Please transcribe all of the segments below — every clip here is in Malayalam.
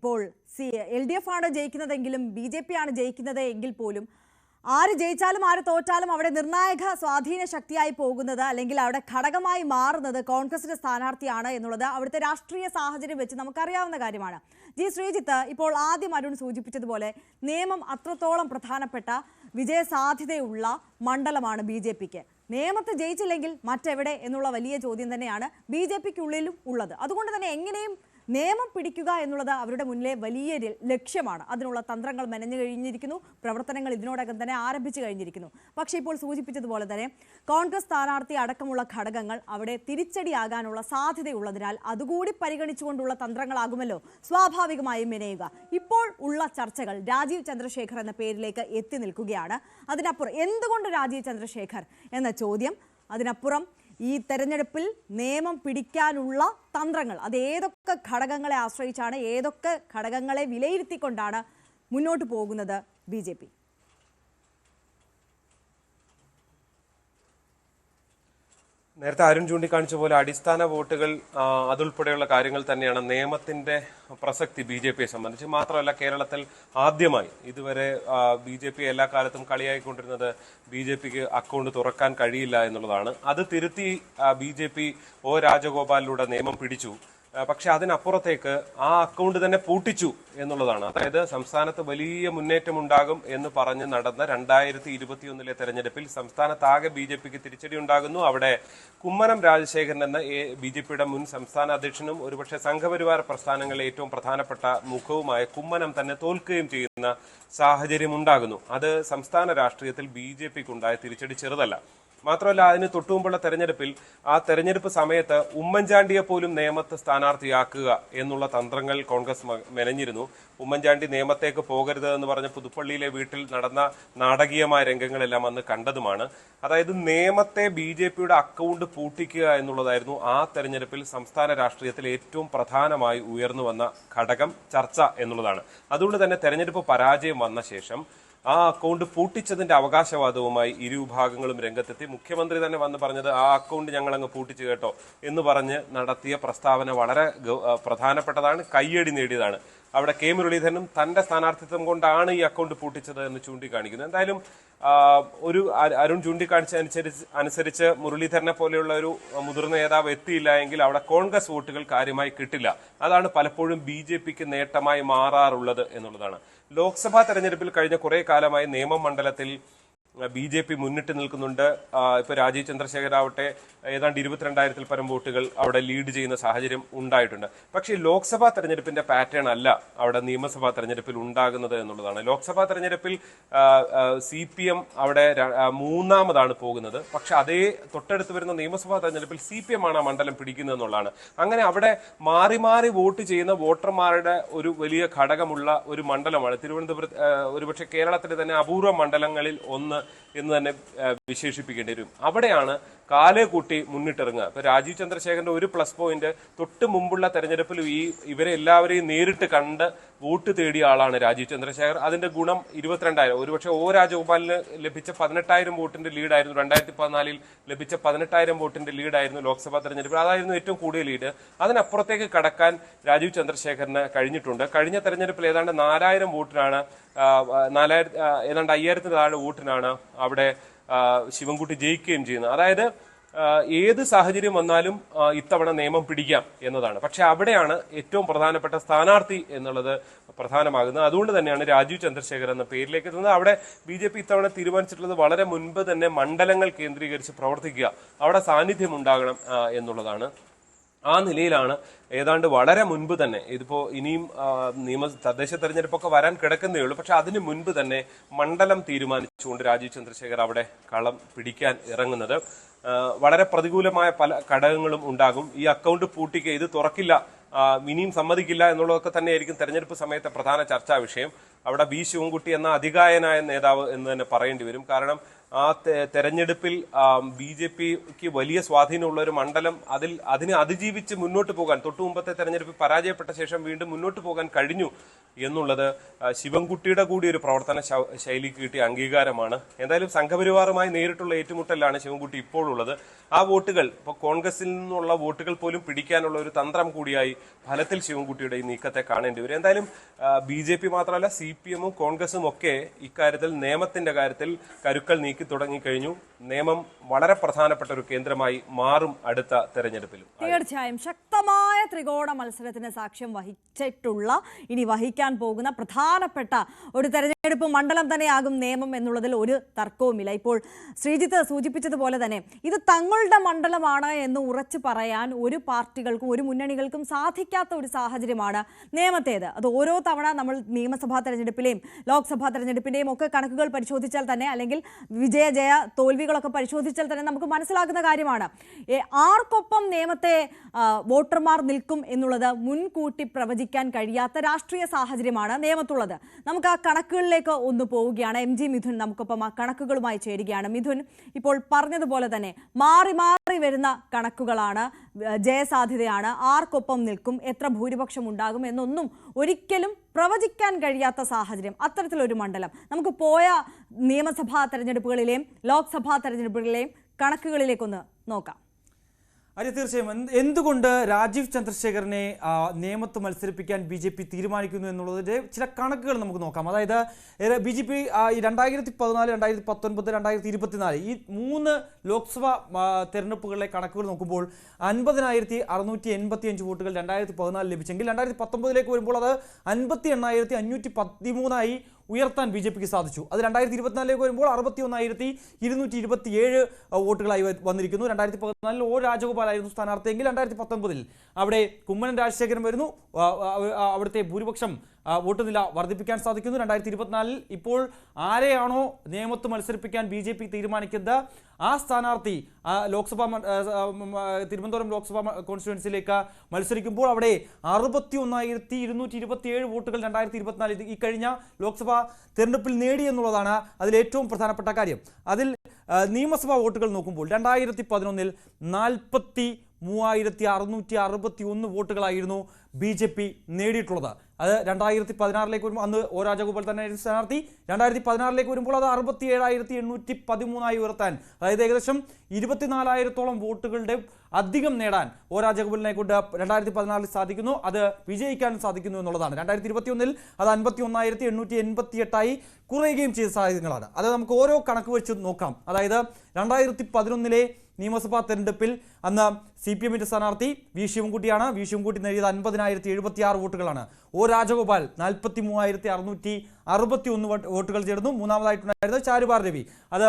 ഇപ്പോൾ LDF ആണ് ജയിക്കുന്നതെങ്കിലും BJP ആണ് ജയിക്കുന്നത് എങ്കിൽ പോലും ആര് ജയിച്ചാലും ആര് തോറ്റാലും അവിടെ നിർണായക സ്വാധീന ശക്തിയായി പോകുന്നത് അല്ലെങ്കിൽ അവിടെ ഘടകമായി മാറുന്നത് കോൺഗ്രസിന്റെ സ്ഥാനാർത്ഥിയാണ് എന്നുള്ളത് അവിടുത്തെ രാഷ്ട്രീയ സാഹചര്യം വെച്ച് നമുക്കറിയാവുന്ന കാര്യമാണ്. ജി ശ്രീജിത്ത്, ഇപ്പോൾ ആദ്യം അരുൺ സൂചിപ്പിച്ചതുപോലെ നിയമം അത്രത്തോളം പ്രധാനപ്പെട്ട വിജയസാധ്യതയുള്ള മണ്ഡലമാണ് BJPക്ക്. നിയമത്തെ ജയിച്ചില്ലെങ്കിൽ മറ്റെവിടെ എന്നുള്ള വലിയ ചോദ്യം തന്നെയാണ് BJPക്കുള്ളിലും ഉള്ളത്. അതുകൊണ്ട് തന്നെ എങ്ങനെയും നിയമം പിടിക്കുക എന്നുള്ളത് അവരുടെ മുന്നിലെ വലിയ ലക്ഷ്യമാണ്. അതിനുള്ള തന്ത്രങ്ങൾ മെനഞ്ഞു കഴിഞ്ഞിരിക്കുന്നു, പ്രവർത്തനങ്ങൾ ഇതിനോടകം തന്നെ ആരംഭിച്ചു കഴിഞ്ഞിരിക്കുന്നു. പക്ഷേ ഇപ്പോൾ സൂചിപ്പിച്ചതുപോലെ തന്നെ കോൺഗ്രസ് സ്ഥാനാർത്ഥി അടക്കമുള്ള ഘടകങ്ങൾ അവിടെ തിരിച്ചടിയാകാനുള്ള സാധ്യതയുള്ളതിനാൽ അതുകൂടി പരിഗണിച്ചുകൊണ്ടുള്ള തന്ത്രങ്ങളാകുമല്ലോ സ്വാഭാവികമായും മെനയുക. ഇപ്പോൾ ഉള്ള ചർച്ചകൾ രാജീവ് ചന്ദ്രശേഖർ എന്ന പേരിലേക്ക് എത്തി നിൽക്കുകയാണ്. അതിനപ്പുറം എന്തുകൊണ്ട് രാജീവ് ചന്ദ്രശേഖർ എന്ന ചോദ്യം, അതിനപ്പുറം ഈ തെരഞ്ഞെടുപ്പിൽ നിയമം പിടിക്കാനുള്ള തന്ത്രങ്ങൾ അത് ഏതൊക്കെ ഘടകങ്ങളെ ആശ്രയിച്ചാണ്, ഏതൊക്കെ ഘടകങ്ങളെ വിലയിരുത്തിക്കൊണ്ടാണ് മുന്നോട്ട് പോകുന്നത് BJP? നേരത്തെ അരുൺ ചൂണ്ടിക്കാണിച്ച പോലെ അടിസ്ഥാന വോട്ടുകൾ അതുൾപ്പെടെയുള്ള കാര്യങ്ങൾ തന്നെയാണ് നിയമത്തിന്റെ പ്രസക്തി BJPയെ സംബന്ധിച്ച്. മാത്രമല്ല, കേരളത്തിൽ ആദ്യമായി ഇതുവരെ BJP എല്ലാ കാലത്തും കളിയായിക്കൊണ്ടിരുന്നത് BJPക്ക് അക്കൗണ്ട് തുറക്കാൻ കഴിയില്ല എന്നുള്ളതാണ്. അത് തിരുത്തി BJP O രാജഗോപാലിലൂടെ നിയമം പിടിച്ചു. പക്ഷെ അതിനപ്പുറത്തേക്ക് ആ അക്കൗണ്ട് തന്നെ പൂട്ടിച്ചു എന്നുള്ളതാണ്. അതായത് സംസ്ഥാനത്ത് വലിയ മുന്നേറ്റം ഉണ്ടാകും എന്ന് പറഞ്ഞ് നടന്ന 2021 തെരഞ്ഞെടുപ്പിൽ സംസ്ഥാനത്താകെ BJPക്ക് തിരിച്ചടി ഉണ്ടാകുന്നു. അവിടെ കുമ്മനം രാജശേഖരൻ എന്ന BJPയുടെ മുൻ സംസ്ഥാന അധ്യക്ഷനും ഒരുപക്ഷെ സംഘപരിവാര പ്രസ്ഥാനങ്ങളിലെ ഏറ്റവും പ്രധാനപ്പെട്ട മുഖവുമായ കുമ്മനം തന്നെ തോൽക്കുകയും ചെയ്യുന്ന സാഹചര്യം ഉണ്ടാകുന്നു. അത് സംസ്ഥാന രാഷ്ട്രീയത്തിൽ BJPക്കുണ്ടായ തിരിച്ചടി ചെറുതല്ല. മാത്രമല്ല, അതിന് തൊട്ടുമുമ്പുള്ള തെരഞ്ഞെടുപ്പിൽ ആ തെരഞ്ഞെടുപ്പ് സമയത്ത് ഉമ്മൻചാണ്ടിയെ പോലും നിയമത്തെ സ്ഥാനാർത്ഥിയാക്കുക എന്നുള്ള തന്ത്രങ്ങൾ കോൺഗ്രസ് മെനഞ്ഞിരുന്നു. ഉമ്മൻചാണ്ടി നിയമത്തേക്ക് പോകരുത് എന്ന് പറഞ്ഞ് പുതുപ്പള്ളിയിലെ വീട്ടിൽ നടന്ന നാടകീയമായ രംഗങ്ങളെല്ലാം അന്ന് കണ്ടതുമാണ്. അതായത് നിയമത്തെ BJPയുടെ അക്കൗണ്ട് പൂട്ടിക്കുക എന്നുള്ളതായിരുന്നു ആ തെരഞ്ഞെടുപ്പിൽ സംസ്ഥാന രാഷ്ട്രീയത്തിൽ ഏറ്റവും പ്രധാനമായി ഉയർന്നു വന്ന ഘടകം, ചർച്ച എന്നുള്ളതാണ്. അതുകൊണ്ട് തന്നെ തെരഞ്ഞെടുപ്പ് പരാജയം വന്ന ശേഷം ആ അക്കൗണ്ട് പൂട്ടിച്ചതിന്റെ അവകാശവാദവുമായി ഇരുവിഭാഗങ്ങളും രംഗത്തെത്തി. മുഖ്യമന്ത്രി തന്നെ വന്ന് പറഞ്ഞത് ആ അക്കൗണ്ട് ഞങ്ങൾ അങ്ങ് പൂട്ടിച്ചു കേട്ടോ എന്ന് പറഞ്ഞ് നടത്തിയ പ്രസ്താവന വളരെ പ്രധാനപ്പെട്ടതാണ്, കയ്യടി നേടിയതാണ്. അവിടെ K മുരളീധരനും തന്റെ സ്ഥാനാർത്ഥിത്വം കൊണ്ടാണ് ഈ അക്കൗണ്ട് പൂട്ടിച്ചത് എന്ന് ചൂണ്ടിക്കാണിക്കുന്നു. എന്തായാലും ഒരു അരുൺ ചൂണ്ടിക്കാണിച്ച അനുസരിച്ച് മുരളീധരനെ പോലെയുള്ള ഒരു മുതിർന്ന നേതാവ് എത്തിയില്ല എങ്കിൽ അവിടെ കോൺഗ്രസ് വോട്ടുകൾ കാര്യമായി കിട്ടില്ല. അതാണ് പലപ്പോഴും BJPക്ക് നേട്ടമായി മാറാറുള്ളത് എന്നുള്ളതാണ്. ലോക്സഭാ തെരഞ്ഞെടുപ്പിൽ കഴിഞ്ഞ കുറെ കാലമായി നിയമം മണ്ഡലത്തിൽ BJP മുന്നിട്ട് നിൽക്കുന്നുണ്ട്. ഇപ്പൊ രാജീവ് ചന്ദ്രശേഖർ ആവട്ടെ ഏതാണ്ട് 22,000 പരം വോട്ടുകൾ അവിടെ ലീഡ് ചെയ്യുന്ന സാഹചര്യം ഉണ്ടായിട്ടുണ്ട്. പക്ഷേ ലോക്സഭാ തെരഞ്ഞെടുപ്പിന്റെ പാറ്റേൺ അല്ല അവിടെ നിയമസഭാ തെരഞ്ഞെടുപ്പിൽ ഉണ്ടാകുന്നത് എന്നുള്ളതാണ്. ലോക്സഭാ തെരഞ്ഞെടുപ്പിൽ CPM അവിടെ മൂന്നാമതാണ് പോകുന്നത്. പക്ഷെ അതേ തൊട്ടടുത്ത് വരുന്ന നിയമസഭാ തെരഞ്ഞെടുപ്പിൽ CPM ആണ് ആ മണ്ഡലം പിടിക്കുന്നത് എന്നുള്ളതാണ്. അങ്ങനെ അവിടെ മാറി മാറി വോട്ട് ചെയ്യുന്ന വോട്ടർമാരുടെ ഒരു വലിയ ഘടകമുള്ള ഒരു മണ്ഡലമാണ് തിരുവനന്തപുരത്ത്. ഒരുപക്ഷെ കേരളത്തിലെ തന്നെ അപൂർവ മണ്ഡലങ്ങളിൽ ഒന്ന് എന്ന് തന്നെ വിശേഷിപ്പിക്കേണ്ടി വരും. അവിടെയാണ് കാലേ കൂട്ടി മുന്നിട്ടിറങ്ങുക. ഇപ്പൊ രാജീവ് ചന്ദ്രശേഖരന്റെ ഒരു പ്ലസ് പോയിന്റ് തൊട്ട് മുമ്പുള്ള തെരഞ്ഞെടുപ്പിൽ ഇവരെ എല്ലാവരെയും നേരിട്ട് കണ്ട് വോട്ട് തേടിയ ആളാണ് രാജീവ് ചന്ദ്രശേഖർ. അതിന്റെ ഗുണം 22,000, ഒരുപക്ഷെ O രാജഗോപാലിന് ലഭിച്ച 18,000 വോട്ടിന്റെ ലീഡായിരുന്നു. 2014 ലഭിച്ച 18,000 വോട്ടിന്റെ ലീഡായിരുന്നു ലോക്സഭാ തെരഞ്ഞെടുപ്പിൽ. അതായിരുന്നു ഏറ്റവും കൂടിയ ലീഡ്. അതിനപ്പുറത്തേക്ക് കടക്കാൻ രാജീവ് ചന്ദ്രശേഖരന് കഴിഞ്ഞിട്ടുണ്ട്. കഴിഞ്ഞ തെരഞ്ഞെടുപ്പിൽ ഏതാണ്ട് 4,000 വോട്ടിനാണ് ഏതാണ്ട് 5,000 താഴെ വോട്ടിനാണ് അവിടെ ശിവൻകുട്ടി ജയിക്കുകയും ചെയ്യുന്നത്. അതായത് ഏത് സാഹചര്യം വന്നാലും ഇത്തവണ നിയമം പിടിക്കാം എന്നതാണ്. പക്ഷെ അവിടെയാണ് ഏറ്റവും പ്രധാനപ്പെട്ട സ്ഥാനാർത്ഥി എന്നുള്ളത് പ്രധാനമാകുന്നത്. അതുകൊണ്ട് തന്നെയാണ് രാജീവ് ചന്ദ്രശേഖർ എന്ന പേരിലേക്ക് എത്തുന്നത്. അവിടെ BJP ഇത്തവണ തീരുമാനിച്ചിട്ടുള്ളത് വളരെ മുൻപ് തന്നെ മണ്ഡലങ്ങൾ കേന്ദ്രീകരിച്ച് പ്രവർത്തിക്കുക, അവിടെ സാന്നിധ്യം ഉണ്ടാകണം എന്നുള്ളതാണ്. ആ നിലയിലാണ് ഏതാണ്ട് വളരെ മുൻപ് തന്നെ, ഇതിപ്പോ ഇനിയും തദ്ദേശ തെരഞ്ഞെടുപ്പൊക്കെ വരാൻ കിടക്കുന്നേ ഉള്ളൂ, പക്ഷെ അതിന് മുൻപ് തന്നെ മണ്ഡലം തീരുമാനിച്ചുകൊണ്ട് രാജീവ് ചന്ദ്രശേഖർ അവിടെ കളം പിടിക്കാൻ ഇറങ്ങുന്നത്. വളരെ പ്രതികൂലമായ പല ഘടകങ്ങളും ഉണ്ടാകും. ഈ അക്കൗണ്ട് പൂട്ടിക്കുക, ഇത് തുറക്കില്ല, ഇനിയും സമ്മതിക്കില്ല എന്നുള്ളതൊക്കെ തന്നെയായിരിക്കും തെരഞ്ഞെടുപ്പ് സമയത്തെ പ്രധാന ചർച്ചാ വിഷയം. അവിടെ B ശിവൻകുട്ടി എന്ന അധികായനായ നേതാവ് എന്ന് തന്നെ പറയേണ്ടി വരും. കാരണം ആ തെരഞ്ഞെടുപ്പിൽ BJPക്ക് വലിയ സ്വാധീനമുള്ള ഒരു മണ്ഡലം, അതിനെ അതിജീവിച്ച് മുന്നോട്ട് പോകാൻ തൊട്ടു മുമ്പത്തെ തെരഞ്ഞെടുപ്പിൽ പരാജയപ്പെട്ട ശേഷം വീണ്ടും മുന്നോട്ട് പോകാൻ കഴിഞ്ഞു എന്നുള്ളത് ശിവൻകുട്ടിയുടെ കൂടി ഒരു പ്രവർത്തന ശൈലിക്ക് കിട്ടിയ അംഗീകാരമാണ്. എന്തായാലും സംഘപരിവാറുമായി നേരിട്ടുള്ള ഏറ്റുമുട്ടലാണ് ശിവൻകുട്ടി ഇപ്പോഴുള്ളത്. ആ വോട്ടുകൾ ഇപ്പോൾ കോൺഗ്രസിൽ നിന്നുള്ള വോട്ടുകൾ പോലും പിടിക്കാനുള്ള ഒരു തന്ത്രം കൂടിയായി ഫലത്തിൽ ശിവൻകുട്ടിയുടെ ഈ നീക്കത്തെ കാണേണ്ടി വരും. എന്തായാലും BJP മാത്രമല്ല CPM-ഉം കോൺഗ്രസും ഒക്കെ ഇക്കാര്യത്തിൽ നിയമത്തിന്റെ കാര്യത്തിൽ കരുക്കൾ നീക്കി തുടങ്ങിക്കഴിഞ്ഞു. നിയമം വളരെ പ്രധാനപ്പെട്ട ഒരു കേന്ദ്രമായി മാറും അടുത്ത തെരഞ്ഞെടുപ്പിലും. തീർച്ചയായും ശക്തമായ ത്രികോണ മത്സരത്തിന് സാക്ഷ്യം വഹിച്ചിട്ടുള്ള ഇനി വഹിക്കാൻ പോകുന്ന പ്രധാനപ്പെട്ട ഒരു തെരഞ്ഞെടുപ്പ് മണ്ഡലം തന്നെയാകും നിയമം എന്നുള്ളതിൽ ഒരു തർക്കവുമില്ല. ഇപ്പോൾ ശ്രീജിത്ത് സൂചിപ്പിച്ചതുപോലെ തന്നെ ഇത് തങ്ങളുടെ മണ്ഡലമാണ് എന്ന് ഉറച്ചു പറയാൻ ഒരു പാർട്ടികൾക്കും ഒരു മുന്നണികൾക്കും സാധിക്കാത്ത ഒരു സാഹചര്യമാണ് നിയമത്തേത്. അത് ഓരോ തവണ നമ്മൾ നിയമസഭാ തെരഞ്ഞെടുപ്പിലെയും ലോക്സഭാ തെരഞ്ഞെടുപ്പിന്റെയും ഒക്കെ കണക്കുകൾ പരിശോധിച്ചാൽ തന്നെ, അല്ലെങ്കിൽ ജയ തോൽവികളൊക്കെ പരിശോധിച്ചാൽ തന്നെ നമുക്ക് മനസ്സിലാക്കുന്ന കാര്യമാണ്. ആർക്കൊപ്പം നിയമത്തെ വോട്ടർമാർ നിൽക്കും എന്നുള്ളത് മുൻകൂട്ടി പ്രവചിക്കാൻ കഴിയാത്ത രാഷ്ട്രീയ സാഹചര്യമാണ് നിയമത്തുള്ളത്. നമുക്ക് ആ കണക്കുകളിലേക്ക് ഒന്ന് പോവുകയാണ്. MG മിഥുൻ നമുക്കൊപ്പം ആ കണക്കുകളുമായി ചേരുകയാണ്. മിഥുൻ, ഇപ്പോൾ പറഞ്ഞതുപോലെ തന്നെ മാറി മാറി വരുന്ന കണക്കുകളാണ്, ജയസാധ്യതയാണ്, ആർക്കൊപ്പം നിൽക്കും, എത്ര ഭൂരിപക്ഷം ഉണ്ടാകും എന്നൊന്നും ഒരിക്കലും പ്രവചിക്കാൻ കഴിയാത്ത സാഹചര്യം. അത്തരത്തിലൊരു മണ്ഡലം നമുക്ക് പോയ നിയമസഭാ തെരഞ്ഞെടുപ്പുകളിലെയും ലോക്സഭാ തെരഞ്ഞെടുപ്പുകളിലെയും കണക്കുകളിലേക്കൊന്ന് നോക്കാം. അതെ, തീർച്ചയായും. എന്തുകൊണ്ട് രാജീവ് ചന്ദ്രശേഖരനെ നിയമത്ത് മത്സരിപ്പിക്കാൻ BJP തീരുമാനിക്കുന്നു എന്നുള്ളതിൻ്റെ ചില കണക്കുകൾ നമുക്ക് നോക്കാം. അതായത് BJP 2014, 2019, 2024 ഈ 3 ലോക്സഭാ തെരഞ്ഞെടുപ്പുകളിലെ കണക്കുകൾ നോക്കുമ്പോൾ 50,685 വോട്ടുകൾ 2014 ലഭിച്ചെങ്കിൽ 2019 വരുമ്പോൾ അത് 58,513 ഉയർത്താൻ BJPക്ക് സാധിച്ചു. അത് 2024 വരുമ്പോൾ 61,227 വോട്ടുകളായി വന്നിരിക്കുന്നു. 2014 O രാജഗോപാലായിരുന്നു സ്ഥാനാർത്ഥിയെങ്കിൽ 2019 അവിടെ കുമ്മനം രാജശേഖരൻ വരുന്നു. അവിടുത്തെ ഭൂരിപക്ഷം വോട്ട് നില വർദ്ധിപ്പിക്കാൻ സാധിക്കുന്നു. 2024 ഇപ്പോൾ ആരെയാണോ നിയമത്ത് മത്സരിപ്പിക്കാൻ BJP തീരുമാനിക്കുന്നത് ആ സ്ഥാനാർത്ഥി തിരുവനന്തപുരം ലോക്സഭാ കോൺസ്റ്റിറ്റ്യുവൻസിയിലേക്ക് മത്സരിക്കുമ്പോൾ അവിടെ 61,227 വോട്ടുകൾ 2024 ഈ കഴിഞ്ഞ ലോക്സഭാ തെരഞ്ഞെടുപ്പിൽ നേടി എന്നുള്ളതാണ് അതിലേറ്റവും പ്രധാനപ്പെട്ട കാര്യം. അതിൽ നിയമസഭാ വോട്ടുകൾ നോക്കുമ്പോൾ 2011 43,661 വോട്ടുകളായിരുന്നു BJP നേടിയിട്ടുള്ളത്. അത് 2016 വരുമ്പോൾ അന്ന് O രാജഗോപാൽ തന്നെ സ്ഥാനാർത്ഥി. 2016 വരുമ്പോൾ അത് 67,813 ഉയർത്താൻ, അതായത് ഏകദേശം 24,000-ഓളം വോട്ടുകളുടെ അധികം നേടാൻ O രാജഗോപാലിനെ കൊണ്ട് 2016 സാധിക്കുന്നു. അത് വിജയിക്കാനും സാധിക്കുന്നു എന്നുള്ളതാണ്. 2021 അത് 51,888 കുറയുകയും ചെയ്ത സാഹചര്യങ്ങളാണ്. അത് നമുക്ക് ഓരോ കണക്ക് വെച്ച് നോക്കാം. അതായത് 2011 നിയമസഭാ തെരഞ്ഞെടുപ്പിൽ അന്ന് CPM-ന്റെ സ്ഥാനാർത്ഥി V ശിവൻകുട്ടിയാണ്. V ശിവൻകുട്ടി നേടിയത് 50,076 വോട്ടുകളാണ്. O രാജഗോപാൽ 43,661 വോട്ടുകൾ ചേർന്നു. മൂന്നാമതായിട്ടുണ്ടായിരുന്നത് ചാരുവാർ രവി. അത്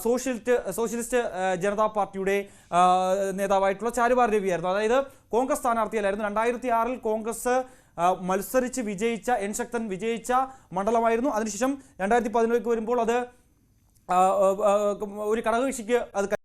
സോഷ്യലിസ്റ്റ് ജനതാ പാർട്ടിയുടെ നേതാവായിട്ടുള്ള ചാരുവാർ രവിയായിരുന്നു. അതായത് കോൺഗ്രസ് സ്ഥാനാർത്ഥിയല്ലായിരുന്നു. 2006 കോൺഗ്രസ് മത്സരിച്ച് വിജയിച്ച ശക്തൻ വിജയിച്ച മണ്ഡലമായിരുന്നു. അതിനുശേഷം 2011 വരുമ്പോൾ അത് ഒരു ഘടകകക്ഷിക്ക് അത്